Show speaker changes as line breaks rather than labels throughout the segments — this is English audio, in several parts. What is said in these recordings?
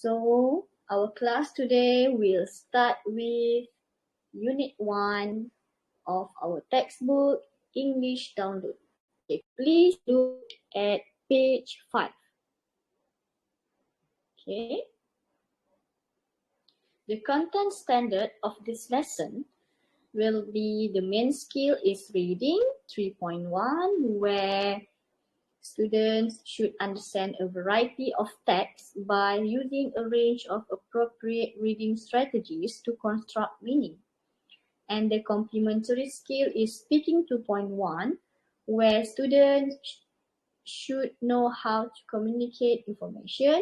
So our class today will start with Unit 1 of our textbook, English Download. Okay, please look at page 5. Okay. The content standard of this lesson will be the main skill is reading 3.1, where students should understand a variety of texts by using a range of appropriate reading strategies to construct meaning. And the complementary skill is speaking 2.1, where students should know how to communicate information,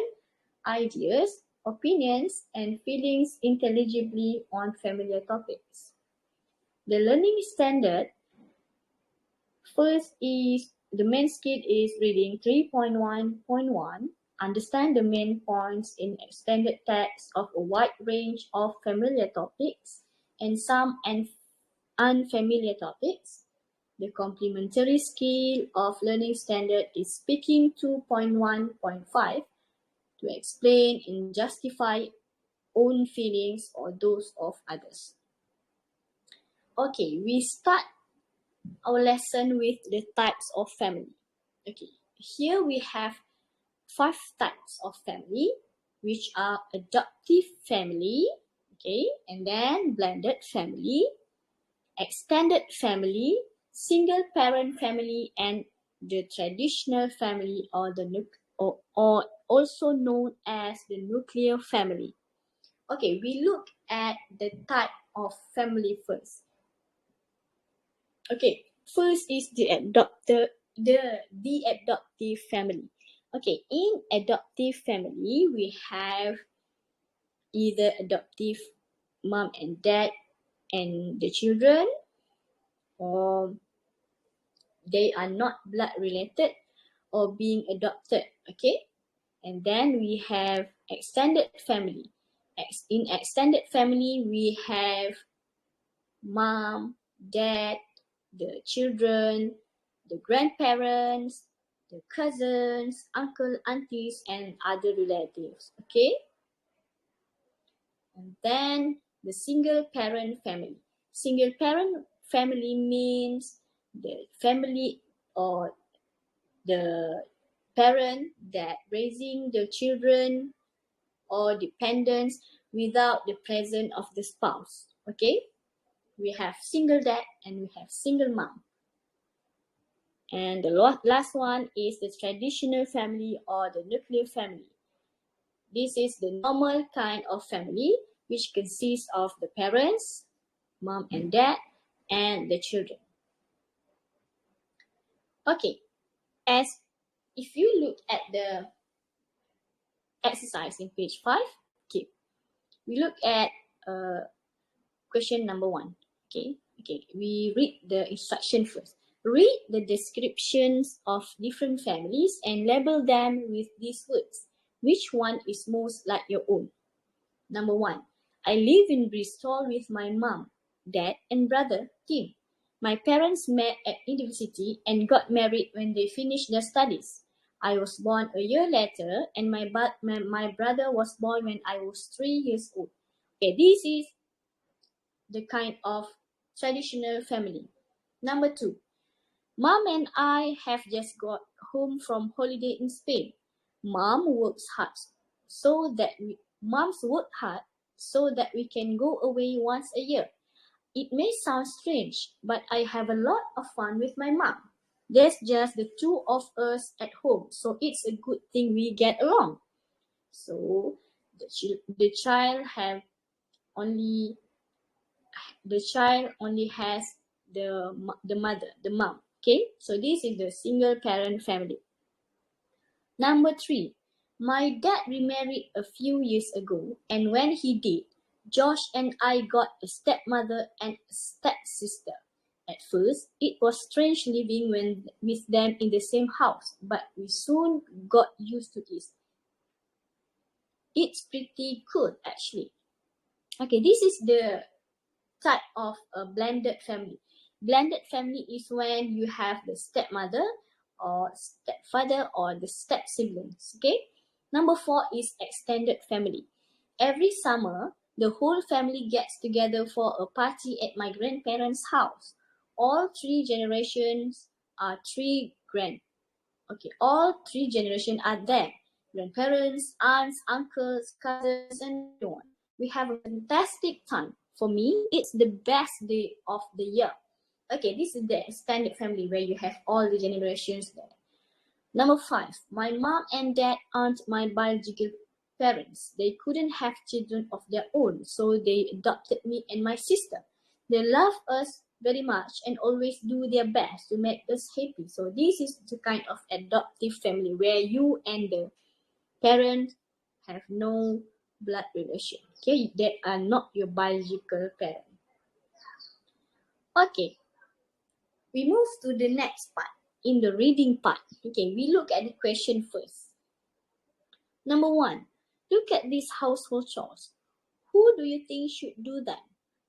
ideas, opinions, and feelings intelligibly on familiar topics. The learning standard first is the main skill is reading 3.1.1. Understand the main points in extended text of a wide range of familiar topics and some unfamiliar topics. The complementary skill of learning standard is speaking 2.1.5 to explain and justify own feelings or those of others. Okay, we start our lesson with the types of family. Okay, here we have 5 types of family, which are adoptive family, okay, and then blended family, extended family, single parent family, and the traditional family or or also known as the nuclear family. Okay, we look at the type of family first. Okay, first is the adoptive family. Okay, in adoptive family, we have either adoptive mom and dad and the children, or they are not blood related or being adopted. Okay, and then we have extended family. In extended family, we have mom, dad, the children, the grandparents, the cousins, uncle, aunties, and other relatives. Okay? And then the single parent family. Single parent family means the family or the parent that raising the children or dependents without the presence of the spouse. Okay? We have single dad and we have single mom. And the last one is the traditional family or the nuclear family. This is the normal kind of family, which consists of the parents, mom and dad, and the children. Okay, as if you look at the exercise in page 5, okay, we look at question number 1. Okay, we read the instruction first. Read the descriptions of different families and label them with these words. Which one is most like your own? Number 1. I live in Bristol with my mom, dad, and brother, Tim. My parents met at university and got married when they finished their studies. I was born a year later, and my brother was born when I was 3 years old. Okay, this is the kind of traditional family. Number 2. Mom and I have just got home from holiday in Spain. Moms work hard so that we can go away once a year. It may sound strange, but I have a lot of fun with my mom. There's just the two of us at home, so it's a good thing we get along. So the child only has the mother, the mom. Okay, so this is the single parent family. Number 3, my dad remarried a few years ago, and when he did, Josh and I got a stepmother and a stepsister. At first, it was strange living with them in the same house, but we soon got used to it. It's pretty cool, actually. Okay, this is the type of a blended family. Blended family is when you have the stepmother or stepfather or the step siblings. Okay, Number 4 is extended family. Every summer, the whole family gets together for a party at my grandparents' house. All three generations are all three generations are there. Grandparents, aunts, uncles, cousins, and everyone. We have a fantastic time. For me, it's the best day of the year. Okay, this is the extended family where you have all the generations there. Number 5, my mom and dad aren't my biological parents. They couldn't have children of their own, so they adopted me and my sister. They love us very much and always do their best to make us happy. So this is the kind of adoptive family where you and the parent have no blood relation. Okay, they are not your biological parent. Okay, we move to the next part. In the reading part, okay, we look at the question first. Number 1, look at these household chores. Who do you think should do them?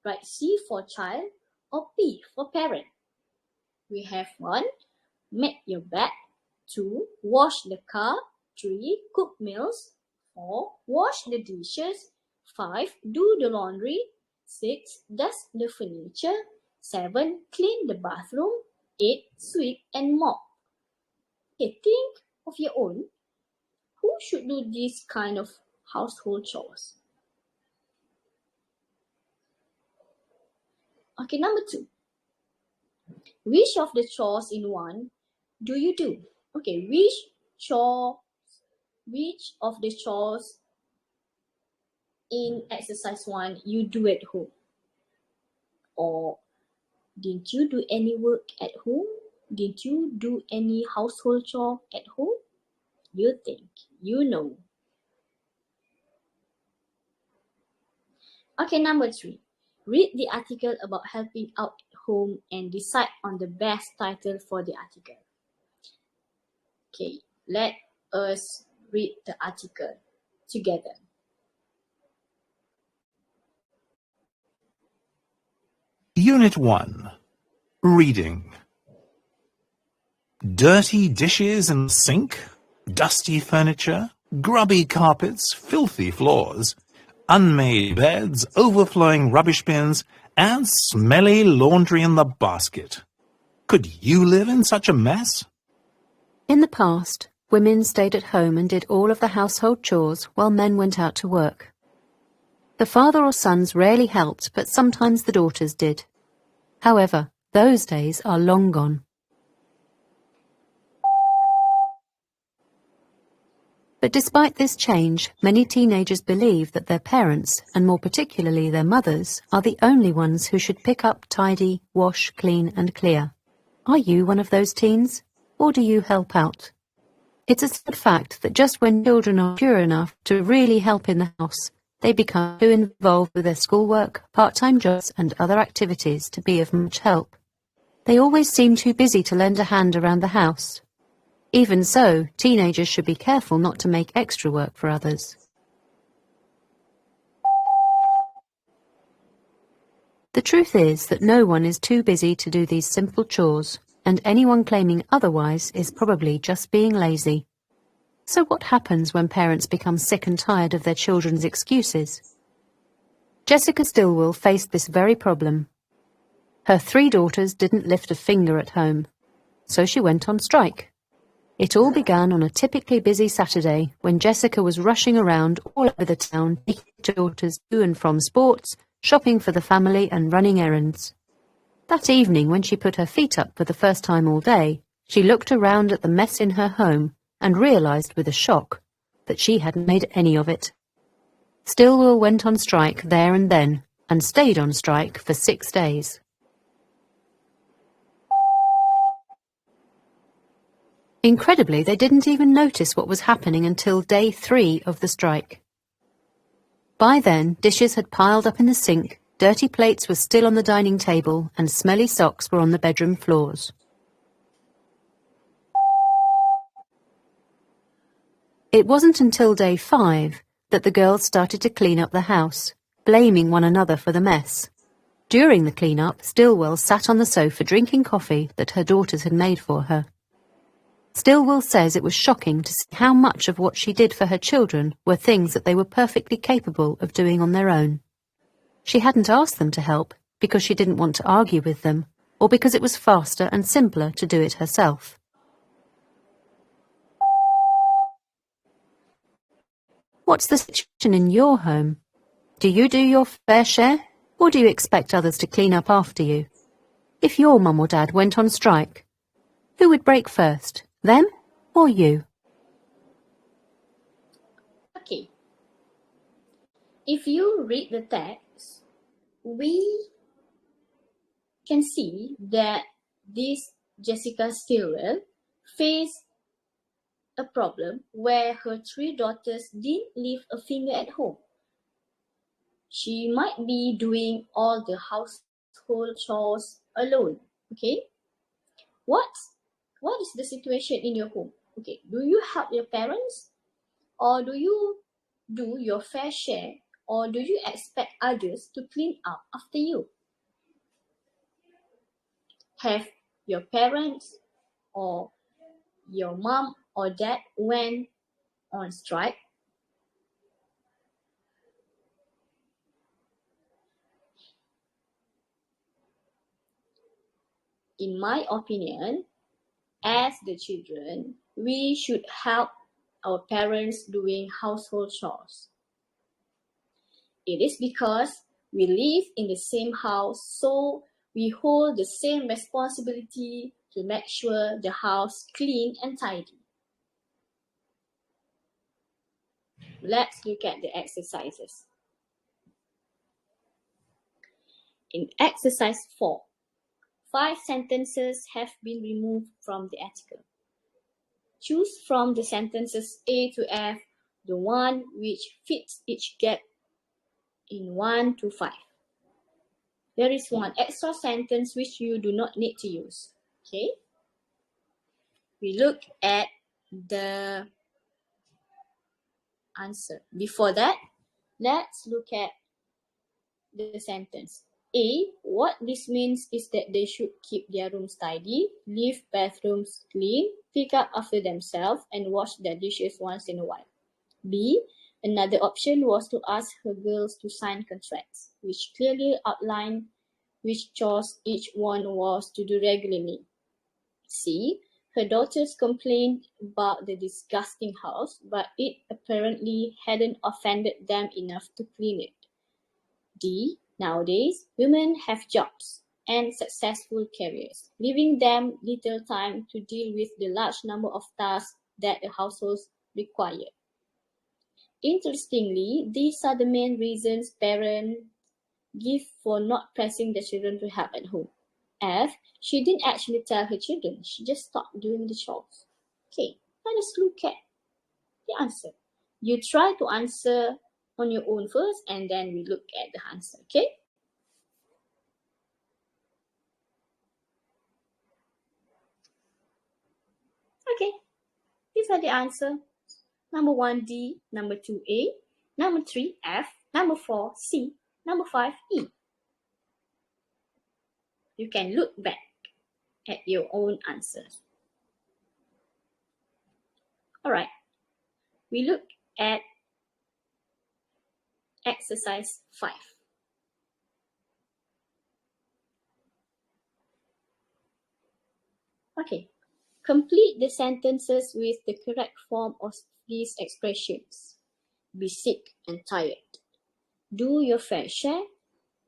Write C for child or P for parent. We have 1, make your bed. 2, wash the car. 3, cook meals. 4, wash the dishes. 5, do the laundry. 6, dust the furniture. 7, clean the bathroom. 8, sweep and mop. Okay, think of your own. Who should do this kind of household chores? Okay, number 2. Which of the chores in 1 do you do? Okay, which of the chores in exercise 1 you do at home? Or did you do any work at home? Did you do any household chore at home? You think, you know. Okay, number 3. Read the article about helping out at home and decide on the best title for the article. Okay, let us read the article together.
Unit 1. Reading. Dirty dishes in the sink, dusty furniture, grubby carpets, filthy floors, unmade beds, overflowing rubbish bins, and smelly laundry in the basket. Could you live in such a mess?
In the past, women stayed at home and did all of the household chores while men went out to work. The father or sons rarely helped, but sometimes the daughters did. However, those days are long gone. But despite this change, many teenagers believe that their parents, and more particularly their mothers, are the only ones who should pick up, tidy, wash, clean and clear. Are you one of those teens? Or do you help out? It's a sad fact that just when children are mature enough to really help in the house, they become too involved with their schoolwork, part-time jobs and other activities to be of much help. They always seem too busy to lend a hand around the house. Even so, teenagers should be careful not to make extra work for others. The truth is that no one is too busy to do these simple chores, and anyone claiming otherwise is probably just being lazy. So what happens when parents become sick and tired of their children's excuses? Jessica Stillwell faced this very problem. Her 3 daughters didn't lift a finger at home, so she went on strike. It all began on a typically busy Saturday when Jessica was rushing around all over the town, taking her daughters to and from sports, shopping for the family and running errands. That evening, when she put her feet up for the first time all day, she looked around at the mess in her home and realized with a shock that she hadn't made any of it. Stillwell went on strike there and then, and stayed on strike for 6 days. Incredibly, they didn't even notice what was happening until day 3 of the strike. By then, dishes had piled up in the sink, dirty plates were still on the dining table, and smelly socks were on the bedroom floors. It wasn't until day 5 that the girls started to clean up the house, blaming one another for the mess. During the clean-up, Stillwell sat on the sofa drinking coffee that her daughters had made for her. Stillwell says it was shocking to see how much of what she did for her children were things that they were perfectly capable of doing on their own. She hadn't asked them to help because she didn't want to argue with them, or because it was faster and simpler to do it herself. What's the situation in your home? Do you do your fair share, or do you expect others to clean up after you? If your mum or dad went on strike, who would break first, them or you?
Okay. If you read the text, we can see that this Jessica Stillwell faced a problem where her 3 daughters didn't leave a finger at home. She might be doing all the household chores alone. Okay, what is the situation in your home? Okay, do you help your parents, or do you do your fair share, or do you expect others to clean up after you? Have your parents or your mom or dad went on strike? In my opinion, as the children, we should help our parents doing household chores. It is because we live in the same house, so we hold the same responsibility to make sure the house clean and tidy. Let's look at the exercises. In exercise 4, 5 sentences have been removed from the article. Choose from the sentences A to F the one which fits each gap in 1 to 5. There is one extra sentence which you do not need to use. Okay? We look at the answer. Before that, let's look at the sentence. A, what this means is that they should keep their rooms tidy, leave bathrooms clean, pick up after themselves, and wash their dishes once in a while. B, another option was to ask her girls to sign contracts, which clearly outlined which chores each one was to do regularly. C, her daughters complained about the disgusting house, but it apparently hadn't offended them enough to clean it. D, nowadays, women have jobs and successful careers, leaving them little time to deal with the large number of tasks that a household requires. Interestingly, these are the main reasons parents give for not pressing their children to help at home. F, she didn't actually tell her children, she just stopped doing the chores. Okay, let us look at the answer. You try to answer on your own first, and then we look at the answer, okay? Okay, these are the answers. Number 1, D. Number 2, A. Number 3, F. Number 4, C. Number 5, E. You can look back at your own answers. Alright, we look at exercise 5. Okay, complete the sentences with the correct form of these expressions. Be sick and tired. Do your fair share.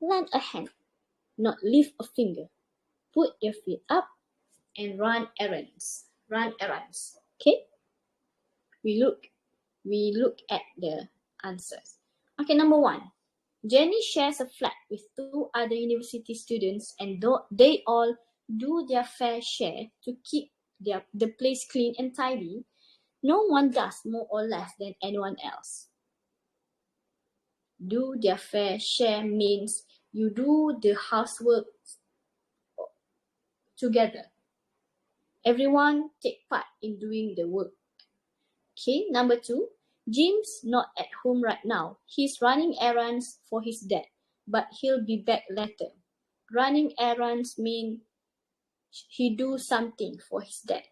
Lend a hand. Not lift a finger. Put your feet up and run errands. Run errands. Okay? We look at the answers. Okay, number 1. Jenny shares a flat with 2 other university students, and they all do their fair share to keep the place clean and tidy. No one does more or less than anyone else. Do their fair share means you do the housework together. Everyone take part in doing the work. Okay, number 2. Jim's not at home right now. He's running errands for his dad, but he'll be back later. Running errands mean he do something for his dad.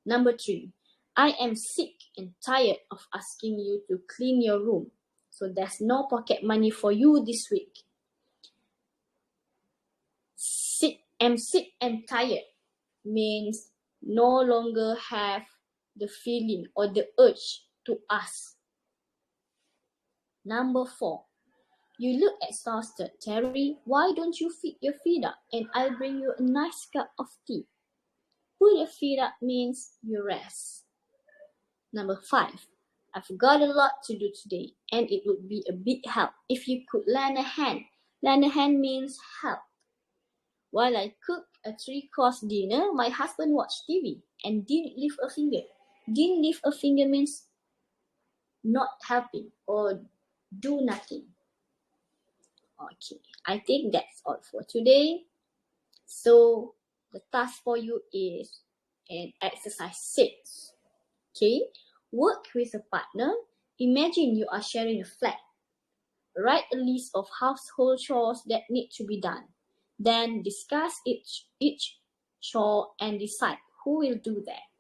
Number 3, I am sick and tired of asking you to clean your room, so there's no pocket money for you this week. Am sick and tired means no longer have the feeling or the urge to ask. Number 4, you look exhausted. Terry, why don't you feed your feet up and I'll bring you a nice cup of tea. Put your feet up means you rest. Number 5, I've got a lot to do today and it would be a big help if you could lend a hand. Lend a hand means help. While I cook a 3-course dinner, my husband watched TV and didn't lift a finger. Didn't lift a finger means not helping or do nothing. Okay, I think that's all for today. So the task for you is an exercise 6. Okay, work with a partner. Imagine you are sharing a flat. Write a list of household chores that need to be done. Then discuss each chore and decide who will do that.